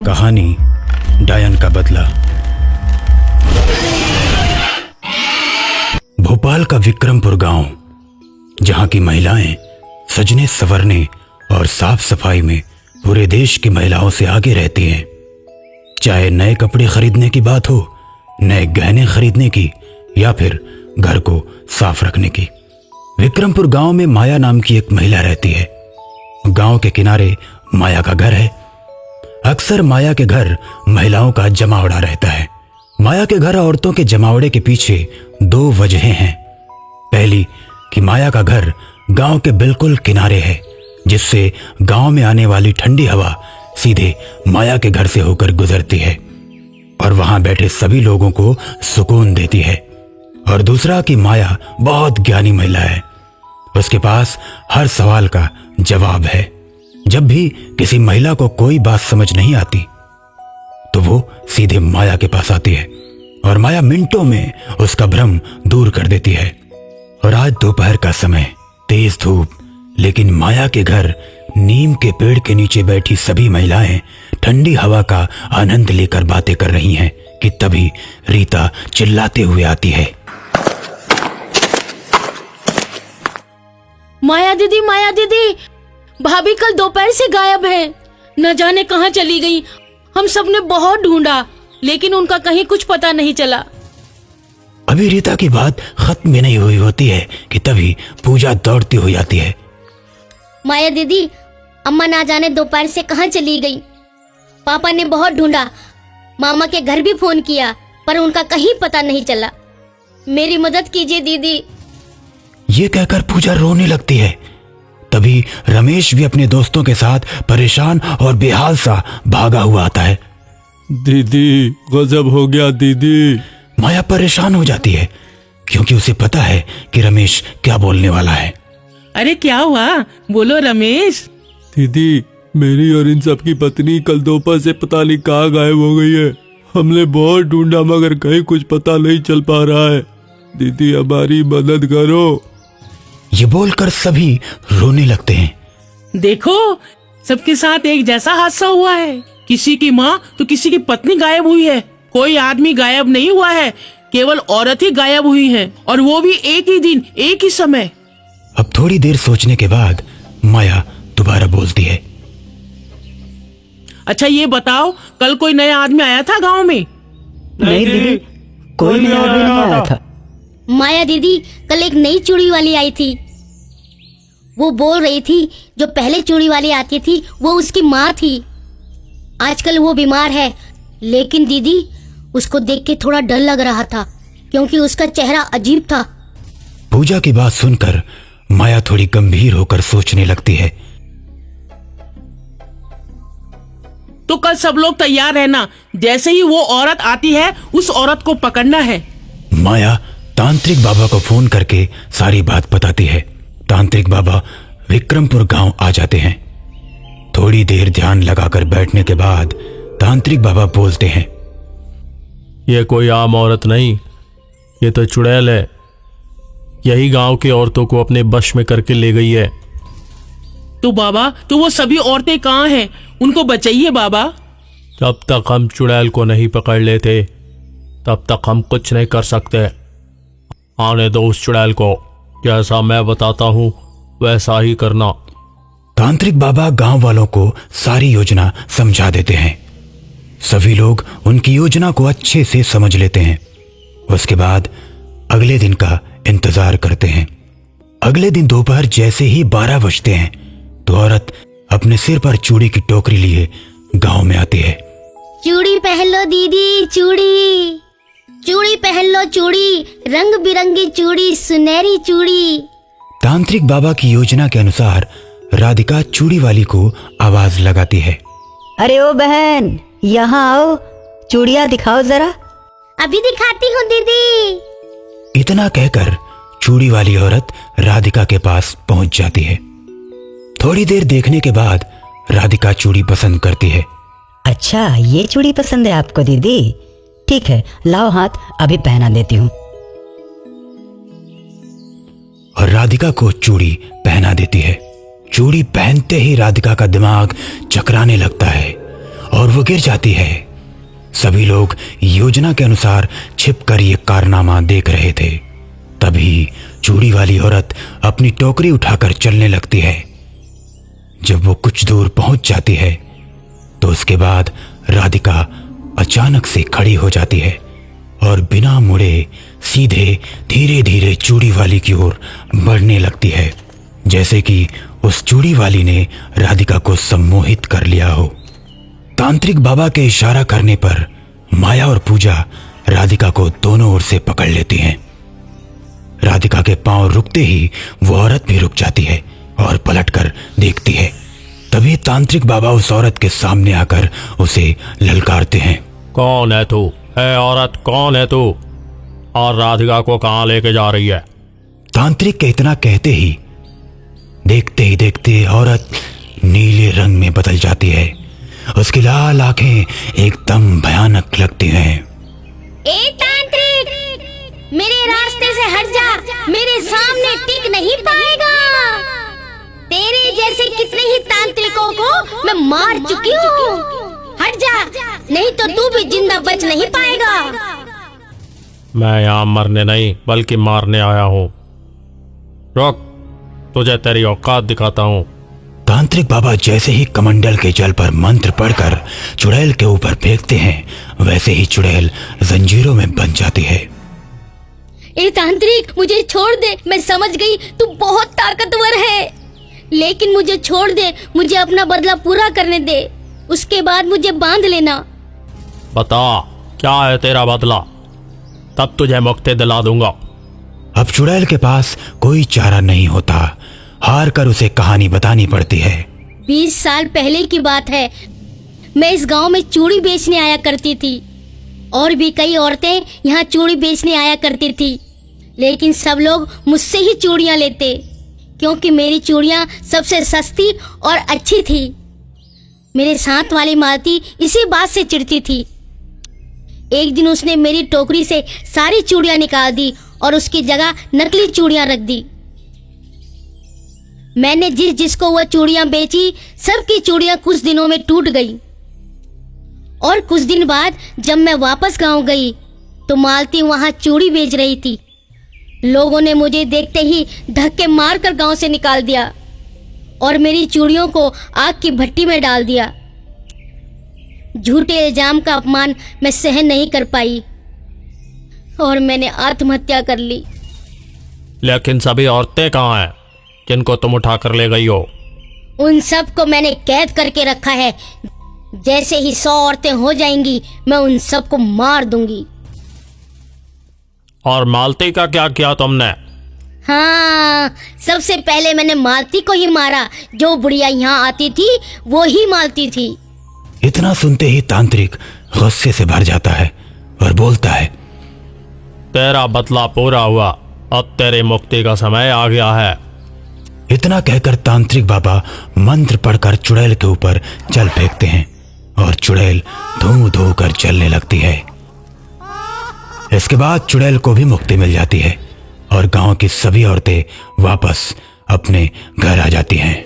कहानी डायन का बदला। भोपाल का विक्रमपुर गांव, जहां की महिलाएं सजने संवरने और साफ सफाई में पूरे देश की महिलाओं से आगे रहती हैं। चाहे नए कपड़े खरीदने की बात हो, नए गहने खरीदने की, या फिर घर को साफ रखने की। विक्रमपुर गांव में माया नाम की एक महिला रहती है। गांव के किनारे माया का घर है। अक्सर माया के घर महिलाओं का जमावड़ा रहता है। माया के घर औरतों के जमावड़े के पीछे दो वजहें हैं। पहली कि माया का घर गांव के बिल्कुल किनारे है, जिससे गांव में आने वाली ठंडी हवा सीधे माया के घर से होकर गुजरती है और वहां बैठे सभी लोगों को सुकून देती है। और दूसरा कि माया बहुत ज्ञानी महिला है। उसके पास हर सवाल का जवाब है। जब भी किसी महिला को कोई बात समझ नहीं आती तो वो सीधे माया के पास आती है और माया मिनटों में उसका भ्रम दूर कर देती है। और आज दोपहर का समय, तेज धूप, लेकिन माया के घर नीम के पेड़ के नीचे बैठी सभी महिलाएं ठंडी हवा का आनंद लेकर बातें कर रही हैं कि तभी रीता चिल्लाते हुए आती है। माया दीदी, भाभी कल दोपहर से गायब है। न जाने कहाँ चली गई। हम सबने बहुत ढूंढा, लेकिन उनका कहीं कुछ पता नहीं चला। अभी रीता की बात खत्म भी नहीं हुई होती है कि तभी पूजा दौड़ती हुई आती है। माया दीदी, अम्मा ना जाने दोपहर से कहाँ चली गई। पापा ने बहुत ढूंढा, मामा के घर भी फोन किया, पर उनका कहीं पता नहीं चला। मेरी मदद कीजिए दीदी। ये कहकर पूजा रोने लगती है। तभी रमेश भी अपने दोस्तों के साथ परेशान और बेहाल सा भागा हुआ आता है। दीदी, गजब हो गया दीदी। माया परेशान हो जाती है क्योंकि उसे पता है कि रमेश क्या बोलने वाला है। अरे क्या हुआ, बोलो रमेश। दीदी, मेरी और इन सब की पत्नी कल दोपहर से पता नहीं कहाँ गायब हो गई है। हमने बहुत ढूंढा मगर कहीं कुछ पता नहीं चल पा रहा है। दीदी, हमारी मदद करो। ये बोलकर सभी रोने लगते हैं। देखो, सबके साथ एक जैसा हादसा हुआ है। किसी की माँ तो किसी की पत्नी गायब हुई है। कोई आदमी गायब नहीं हुआ है, केवल औरत ही गायब हुई है, और वो भी एक ही दिन, एक ही समय। अब थोड़ी देर सोचने के बाद माया दोबारा बोलती है। अच्छा ये बताओ, कल कोई नया आदमी आया था गांव में? नहीं दीदी, कोई नया आदमी नहीं आया था। माया दीदी, कल एक नई चूड़ी वाली आई थी। वो बोल रही थी जो पहले चूड़ी वाली आती थी वो उसकी माँ थी। आजकल वो बीमार है, लेकिन दीदी उसको देख के थोड़ा डर लग रहा था क्योंकि उसका चेहरा अजीब था। पूजा की बात सुनकर माया थोड़ी गंभीर होकर सोचने लगती है। तो कल सब लोग तैयार रहना। जैसे ही वो औरत आती है, उस औरत को पकड़ना है। माया तांत्रिक बाबा को फोन करके सारी बात बताती है। तांत्रिक बाबा विक्रमपुर गांव आ जाते हैं। थोड़ी देर ध्यान लगाकर बैठने के बाद तांत्रिक बाबा बोलते हैं। ये कोई आम औरत नहीं, ये तो चुड़ैल है। यही गांव की औरतों को अपने वश में करके ले गई है। तो बाबा, तो वो सभी औरतें कहाँ हैं? उनको बचाइए बाबा। जब तक हम चुड़ैल को नहीं पकड़ लेते तब तक हम कुछ नहीं कर सकते। आने दो उस चुड़ैल को। जैसा मैं बताता हूँ वैसा ही करना। तांत्रिक बाबा गांव वालों को सारी योजना समझा देते हैं। सभी लोग उनकी योजना को अच्छे से समझ लेते हैं। उसके बाद अगले दिन का इंतजार करते हैं। अगले दिन दोपहर जैसे ही 12 बजते हैं तो औरत अपने सिर पर चूड़ी की टोकरी लिए गांव में आती है। चूड़ी पहन लो दीदी, चूड़ी चूड़ी पहन लो, चूड़ी रंग बिरंगी चूड़ी, सुनहरी चूड़ी। तांत्रिक बाबा की योजना के अनुसार राधिका चूड़ी वाली को आवाज लगाती है। अरे ओ बहन, यहाँ आओ, चूड़ियाँ दिखाओ जरा। अभी दिखाती हूँ दीदी। इतना कहकर चूड़ी वाली औरत राधिका के पास पहुंच जाती है। थोड़ी देर देखने के बाद राधिका चूड़ी पसंद करती है। अच्छा, ये चूड़ी पसंद है आपको दीदी? ठीक है, लाओ हाथ, अभी पहना देती हूँ। और राधिका को चूड़ी पहना देती है। चूड़ी पहनते ही राधिका का दिमाग चकराने लगता है और वो गिर जाती है। सभी लोग योजना के अनुसार छिपकर ये कारनामा देख रहे थे। तभी चूड़ी वाली औरत अपनी टोकरी उठाकर चलने लगती है। जब वो कुछ दूर पहुंच जाती है तो उसके बाद राधिका अचानक से खड़ी हो जाती है और बिना मुड़े सीधे धीरे धीरे चूड़ी वाली की ओर बढ़ने लगती है, जैसे कि उस चूड़ी वाली ने राधिका को सम्मोहित कर लिया हो। तांत्रिक बाबा के इशारा करने पर माया और पूजा राधिका को दोनों ओर से पकड़ लेती हैं। राधिका के पांव रुकते ही वो औरत भी रुक जाती है और पलटकर देखती है। तभी तांत्रिक बाबा उस औरत के सामने आकर उसे ललकारते हैं। कौन है तू? है औरत, कौन है तू? और राधिका को कहाँ लेके जा रही है? तांत्रिक के इतना कहते ही देखते औरत नीले रंग में बदल जाती है। उसकी लाल आंखें एकदम भयानक लगती हैं। ए तांत्रिक, मेरे रास्ते से हट जा, मेरे सामने टिक नहीं पाएगा। तेरे जैसे कितने ही तांत्रिकों को मैं मार चुकी हूँ। हट जा, नहीं तो तू भी जिंदा बच नहीं पाएगा। मैं यहाँ मरने नहीं बल्कि मारने आया हूँ। रुक, तुझे तेरी औकात दिखाता हूँ। तांत्रिक बाबा जैसे ही कमंडल के जल पर मंत्र पढ़कर चुड़ैल के ऊपर फेंकते हैं, वैसे ही चुड़ैल जंजीरों में बंध जाती है। ए तांत्रिक, मुझे छोड़ दे। मैं समझ गई तू बहुत ताकतवर है, लेकिन मुझे छोड़ दे। मुझे अपना बदला पूरा करने दे, उसके बाद मुझे बांध लेना। बता, क्या है तेरा बदला? तब तुझे मुक्ति दिला दूंगा। अब चुड़ैल के पास कोई चारा नहीं होता, हार कर उसे कहानी बतानी पड़ती है। 20 साल पहले की बात है। मैं इस गांव में चूड़ी बेचने आया करती थी, और भी कई औरतें यहाँ चूड़ी बेचने आया करती थी, लेकिन सब लोग मुझसे ही चूड़ियाँ लेते, क्योंकि मेरी चूड़ियाँ सबसे सस्ती और अच्छी थी। मेरे साथ वाली मालती इसी बात से चिढ़ती थी। एक दिन उसने मेरी टोकरी से सारी चूड़ियाँ निकाल दी और उसकी जगह नकली चूड़ियाँ रख दी। मैंने जिसको वह चूड़ियाँ बेची, सबकी चूड़ियाँ कुछ दिनों में टूट गई। और कुछ दिन बाद जब मैं वापस गांव गई तो मालती वहां चूड़ी बेच रही थी। लोगों ने मुझे देखते ही धक्के मारकर गांव से निकाल दिया और मेरी चूड़ियों को आग की भट्टी में डाल दिया। झूठे इल्जाम का अपमान मैं सहन नहीं कर पाई और मैंने आत्महत्या कर ली। लेकिन सभी औरतें कहाँ हैं जिनको तुम उठा कर ले गई हो? उन सब को मैंने कैद करके रखा है। जैसे ही 100 औरतें हो जाएंगी, मैं उन सबको मार दूंगी। और मालती का क्या किया तुमने? हाँ, सबसे पहले मैंने मालती को ही मारा। जो बुढ़िया यहाँ आती थी वो ही मालती थी। इतना सुनते ही तांत्रिक गुस्से से भर जाता है और बोलता है, तेरा बदला पूरा हुआ, अब तेरी मुक्ति का समय आ गया है। इतना कहकर तांत्रिक बाबा मंत्र पढ़कर चुड़ैल के ऊपर जल फेंकते हैं और चुड़ैल धू धू कर जलने लगती है। इसके बाद चुड़ैल को भी मुक्ति मिल जाती है और गांव की सभी औरतें वापस अपने घर आ जाती हैं।